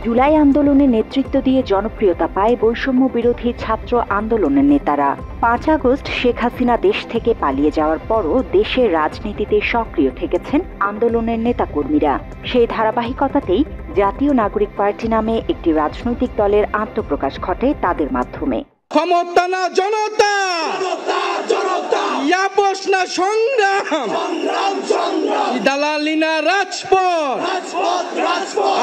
জুলাই আন্দোলনে নেতৃত্ব দিয়ে জনপ্রিয়তা পায় বৈষম্য বিরোধী ছাত্র আন্দোলনের নেতারা। ৫ আগস্ট শেখ হাসিনা দেশ থেকে পালিয়ে যাওয়ার পরও দেশের রাজনীতিতে সক্রিয় থেকেছেন আন্দোলনের নেতাকর্মীরা। সেই ধারাবাহিকতাতেই জাতীয় নাগরিক পার্টি নামে একটি রাজনৈতিক দলের আত্মপ্রকাশ ঘটে তাদের মাধ্যমে। ক্ষমতা না জনতা, ইয়াপস না সংগ্রাম, দালালি না রাজপথ।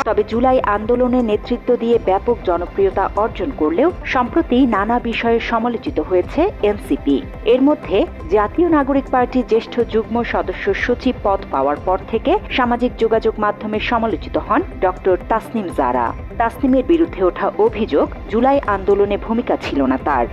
তবে জুলাই আন্দোলনে নেতৃত্ব দিয়ে ব্যাপক জনপ্রিয়তা অর্জন করলেও সম্প্রতি নানা বিষয়ে সমালোচিত হয়েছে এনসিপি। এর মধ্যে জাতীয় নাগরিক পার্টির জ্যেষ্ঠ যুগ্ম সদস্য সচিব পদ পাওয়ার পর থেকে সামাজিক যোগাযোগ মাধ্যমে সমালোচিত হন ডক্টর তাসনিম জারা। তাসনিমের বিরুদ্ধে ওঠা অভিযোগ, জুলাই আন্দোলনে ভূমিকা ছিল না তার।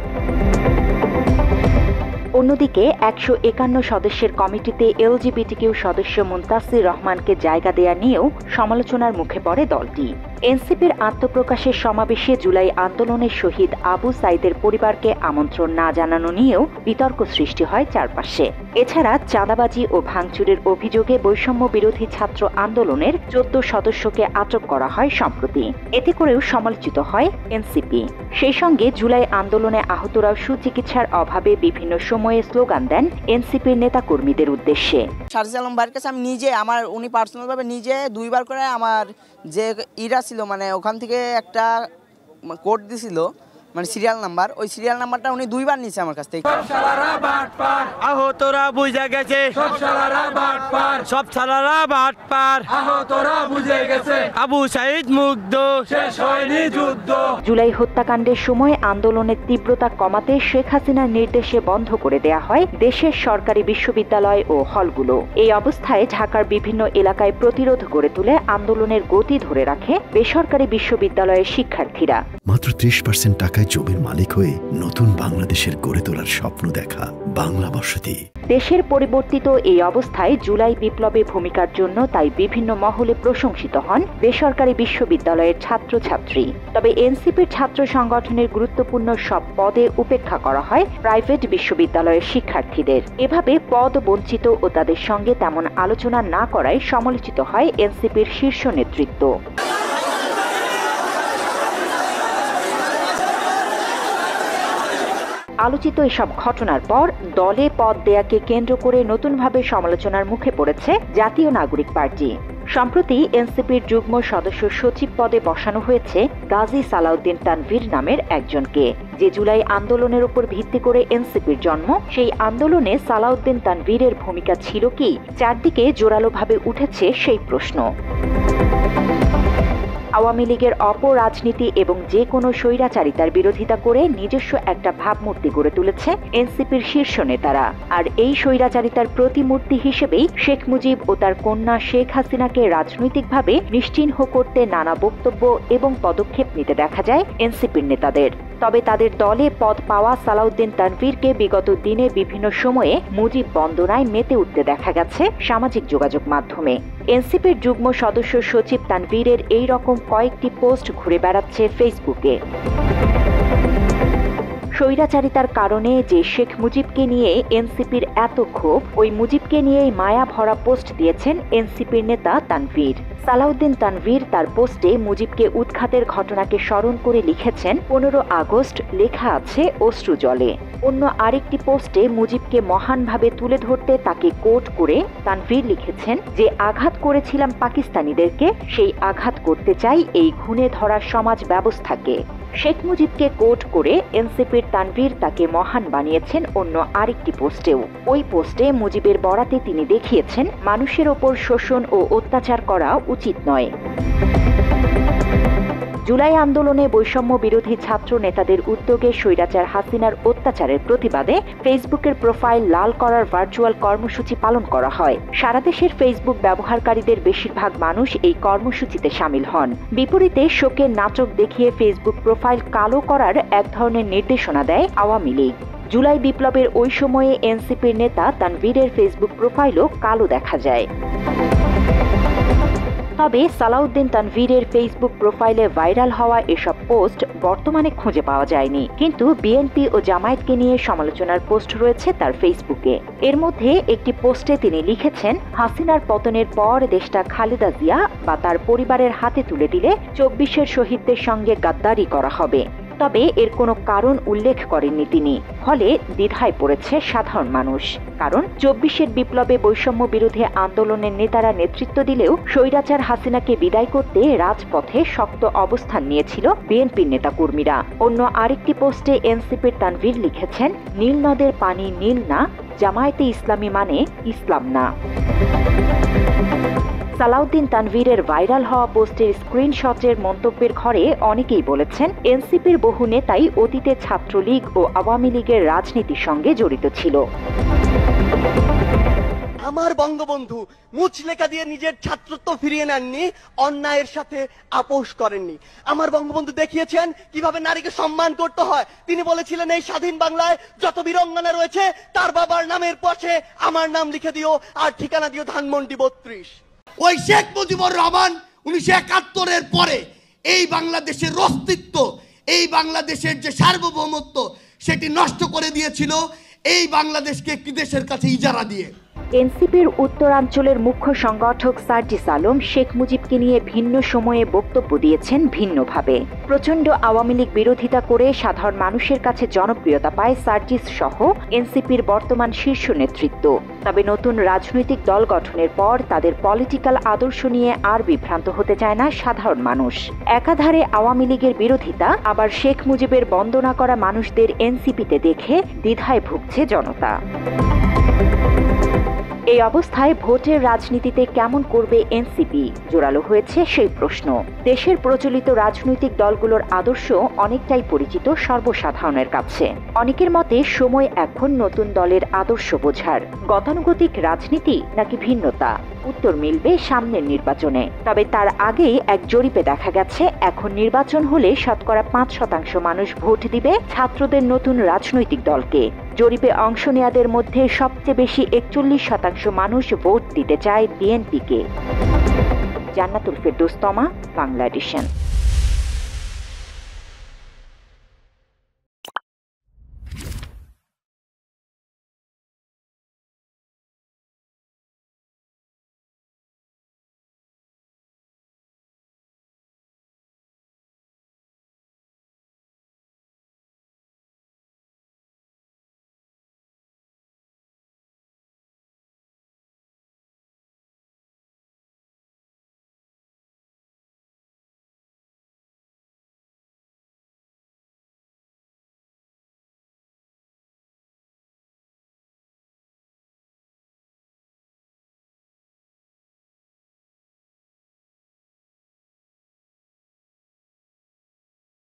অন্যদিকে ১৫১ সদস্যের কমিটিতে এলজিবিটিকিউ সদস্য মুনতাসির রহমানকে জায়গা দেয়া নিয়েও সমালোচনার মুখে পড়ে দলটি। এনসিপির আত্মপ্রকাশের সমাবেশে জুলাই আন্দোলনের শহীদ আবু সাইদের পরিবারকে আমন্ত্রণ না জানানো নিয়েও বিতর্ক সৃষ্টি হয় চারপাশে। এছাড়া চাঁদাবাজি ও ভাঙচুরের অভিযোগে বৈষম্য বিরোধী ছাত্র আন্দোলনের ১৪ সদস্যকে আটক করা হয় সম্প্রতি। এতে করেও সমালোচিত হয় এনসিপি। সেই সঙ্গে জুলাই আন্দোলনে আহতরাও সুচিকিৎসার অভাবে বিভিন্ন সময়ে স্লোগান দেন এনসিপির নেতাকর্মীদের উদ্দেশ্যে। শারজিল আলম ভাইয়ের কাছে আমি নিজে উনি পার্সোনালভাবে নিজে ২ বার করে আমার যে ইরা ছিল ওখান থেকে একটা কোড দিছিল সিরিয়াল নাম্বার, ওই সিরিয়াল নাম্বারটা উনি ২ বার নিয়েছে আমার কাছ থেকে। আহতরা বুঝে গেছে, সব শালারা বাটপার, আহতরা বুঝে গেছে, আবু সাইদ মুগ্ধ, শেষ হয়নি যুদ্ধ। জুলাই হত্যাকাণ্ডের সময় আন্দোলনের তীব্রতা কমাতে শেখ হাসিনার নির্দেশে বন্ধ করে দেয়া হয় দেশের সরকারি বিশ্ববিদ্যালয় ও হলগুলো। এই অবস্থায় ঢাকার বিভিন্ন এলাকায় প্রতিরোধ গড়ে তুলে আন্দোলনের গতি ধরে রাখে বেসরকারি বিশ্ববিদ্যালয়ের শিক্ষার্থীরা। মাত্র ৩০% টাকায় জমির মালিক হয়ে নতুন বাংলাদেশের গড়ে তোলার স্বপ্ন দেখা বাংলা বসতি। দেশের পরিবর্তিত এই অবস্থায় জুলাই বিপ্লবে ভূমিকার জন্য তাই বিভিন্ন মহলে প্রশংসিত হন বেসরকারি বিশ্ববিদ্যালয়ের ছাত্রছাত্রী। তবে এনসিপির ছাত্র সংগঠনের গুরুত্বপূর্ণ সব পদে উপেক্ষা করা হয় প্রাইভেট বিশ্ববিদ্যালয়ের শিক্ষার্থীদের। এভাবে পদ বঞ্চিত ও তাদের সঙ্গে তেমন আলোচনা না করায় সমালোচিত হয় এনসিপির শীর্ষ নেতৃত্ব। আলোচিত এসব ঘটনার পর দলে পদ দেয়াকে কেন্দ্র করে নতুনভাবে সমালোচনার মুখে পড়েছে জাতীয় নাগরিক পার্টি। সম্প্রতি এনসিপির যুগ্ম সদস্য সচিব পদে বসানো হয়েছে গাজী সালাউদ্দিন তানভীর নামের একজনকে। যে জুলাই আন্দোলনের উপর ভিত্তি করে এনসিপির জন্ম, সেই আন্দোলনে সালাউদ্দিন তানভীরের ভূমিকা ছিল কি? চারদিকে জোরালোভাবে উঠেছে সেই প্রশ্ন। আওয়ামী লীগের অপরাজনীতি এবং যে কোনো স্বৈরাচারিতার বিরোধিতা করে নিজস্ব একটা ভাবমূর্তি গড়ে তুলেছে এনসিপির শীর্ষ নেতারা। আর এই স্বৈরাচারিতার প্রতিমূর্তি হিসেবেই শেখ মুজিব ও তার কন্যা শেখ হাসিনাকে রাজনৈতিকভাবে নিশ্চিহ্ন করতে নানা বক্তব্য এবং পদক্ষেপ নিতে দেখা যায় এনসিপির নেতাদের। তবে তাদের দলে পদ পাওয়া সালাউদ্দিন তানভীরকে বিগত দিনে বিভিন্ন সময়ে মুজিব বন্দনায় মেতে উঠতে দেখা গেছে সামাজিক যোগাযোগ মাধ্যমে। এনসিপির যুগ্ম সদস্য সচিব তানভীরের এই রকম কয়েকটি পোস্ট ঘুরে বেড়াচ্ছে ফেসবুকে। স্বৈরাচারিতার কারণে যে শেখ মুজিবকে নিয়ে এনসিপির এত ক্ষোভ, ওই মুজিবকে নিয়েই মায়া ভরা পোস্ট দিয়েছেন এনসিপির নেতা তানভীর। সালাউদ্দিন তানভীর তার পোস্টে মুজিবকে উৎখাতের ঘটনাকে স্মরণ করে লিখেছেন ১৫ আগস্ট লেখা আছে অশ্রু জলে। অন্য আরেকটি পোস্টে মুজিবকে মহানভাবে তুলে ধরতে তাকে কোট করে তানভীর লিখেছেন যে আঘাত করেছিলাম পাকিস্তানিদেরকে, সেই আঘাত করতে চাই এই ঘুণে ধরা সমাজ ব্যবস্থাকে। শেখ মুজিবকে কোট করে এনসিপির তানভীর তাকে মহান বানিয়েছেন অন্য আরেকটি পোস্টেও। ওই পোস্টে মুজিবের বরাতে তিনি দেখিয়েছেন মানুষের ওপর শোষণ ও অত্যাচার করা উচিত নয়। জুলাই আন্দোলনে বৈষম্য বিরোধী ছাত্র নেতাদের উদ্যোগে স্বৈরাচার হাসিনার অত্যাচারের প্রতিবাদে ফেসবুকের প্রোফাইল লাল করার ভার্চুয়াল কর্মসূচি পালন করা হয়। সারা দেশের ফেসবুক ব্যবহারকারীদের বেশিরভাগ মানুষ এই কর্মসূচিতে শামিল হন। বিপরীতে শোকের নাটক দেখিয়ে ফেসবুক প্রোফাইল কালো করার এক ধরনের নির্দেশনা দেয় আওয়ামী লীগ। জুলাই বিপ্লবের ওই সময়ে এনসিপির নেতা তানভীরের ফেসবুক প্রোফাইলও কালো দেখা যায়। তবে সালাউদ্দিন তানভীরের ফেসবুক প্রোফাইলে ভাইরাল হওয়া এসব পোস্ট বর্তমানে খুঁজে পাওয়া যায়নি, কিন্তু বিএনপি ও জামায়াতকে নিয়ে সমালোচনার পোস্ট রয়েছে তার ফেসবুকে। এর মধ্যে একটি পোস্টে তিনি লিখেছেন, হাসিনার পতনের পর দেশটা খালেদা জিয়া বা তার পরিবারের হাতে তুলে দিলে 24-এর শহীদদের সঙ্গে গাদ্দারি করা হবে। তবে এর কোনো কারণ উল্লেখ করেননি তিনি। ফলে দ্বিধায় পড়েছে সাধারণ মানুষ। কারণ 24-এর বিপ্লবে বৈষম্য বিরোধী আন্দোলনের নেতারা নেতৃত্ব দিলেও স্বৈরাচার হাসিনাকে বিদায় করতে রাজপথে শক্ত অবস্থান নিয়েছিল বিএনপির নেতাকর্মীরা। অন্য আরেকটি পোস্টে এনসিপির তানভীর লিখেছেন, নীল নদের পানি নীল না, জামায়াতে ইসলামী মানে ইসলাম না। সালাউদ্দিন তানভীরের ভাইরাল হওয়া পোস্টের স্ক্রিনশটের মন্তব্যের ঘরে অনেকেই বলেছেন, এনসিপির বহু নেতাই অতীতে ছাত্রলীগ ও আওয়ামী লীগের রাজনীতির সঙ্গে জড়িত ছিল। আমার বঙ্গবন্ধু মুচলেখা দিয়ে নিজের ছাত্রত্ব ফিরিয়ে নেননি, অন্যায়ের সাথে আপোষ করেননি। আমার বঙ্গবন্ধু দেখিয়েছেন কিভাবে নারীকে সম্মান করতে হয়। তিনি বলেছিলেন, এই স্বাধীন বাংলায় যত বীরঙ্গনা রয়েছে তার বাবার নামের পাশে আমার নাম লিখে দিও, আর ঠিকানা দিও ধানমন্ডি 32। ওই শেখ মুজিবুর রহমান 1971-এর পরে এই বাংলাদেশের অস্তিত্ব, এই বাংলাদেশের যে সার্বভৌমত্ব সেটি নষ্ট করে দিয়েছিল এই বাংলাদেশকে একটি দেশের কাছে ইজারা দিয়ে। এনসিপির উত্তরাঞ্চলের মুখ্য সংগঠক সার্জিস আলম শেখ মুজিবকে নিয়ে ভিন্ন সময়ে বক্তব্য দিয়েছেন ভিন্নভাবে। প্রচণ্ড আওয়ামী লীগ বিরোধিতা করে সাধারণ মানুষের কাছে জনপ্রিয়তা পায় সার্জিস সহ এনসিপির বর্তমান শীর্ষ নেতৃত্ব। তবে নতুন রাজনৈতিক দল গঠনের পর তাদের পলিটিক্যাল আদর্শ নিয়ে আর বিভ্রান্ত হতে চায় না সাধারণ মানুষ। একাধারে আওয়ামী লীগের বিরোধিতা, আবার শেখ মুজিবের বন্দনা করা মানুষদের এনসিপিতে দেখে দ্বিধায় ভুগছে জনতা। এই অবস্থায় ভোটের রাজনীতিতে কেমন করবে এনসিপি জোরালো হয়েছে সেই প্রশ্ন। দেশের প্রচলিত রাজনৈতিক দলগুলোর আদর্শ অনেকটাই পরিচিত সর্বসাধারণের কাছে। অনেকের মতে সময় এখন নতুন দলের আদর্শ বোঝার। গতানুগতিক রাজনীতি নাকি ভিন্নতা, উত্তর মিলবে সামনের নির্বাচনে। তবে তার আগেই এক জরিপে দেখা গেছে, এখন নির্বাচন হলে শতকরা 5% মানুষ ভোট দিবে ছাত্রদের নতুন রাজনৈতিক দলকে। জরিপে অংশ নেয়াদের মধ্যে সবচেয়ে বেশি 41% মানুষ ভোট দিতে চায় বিএনপিকে। জান্নাতুল ফেরদৌস তমা, বাংলা এডিশন।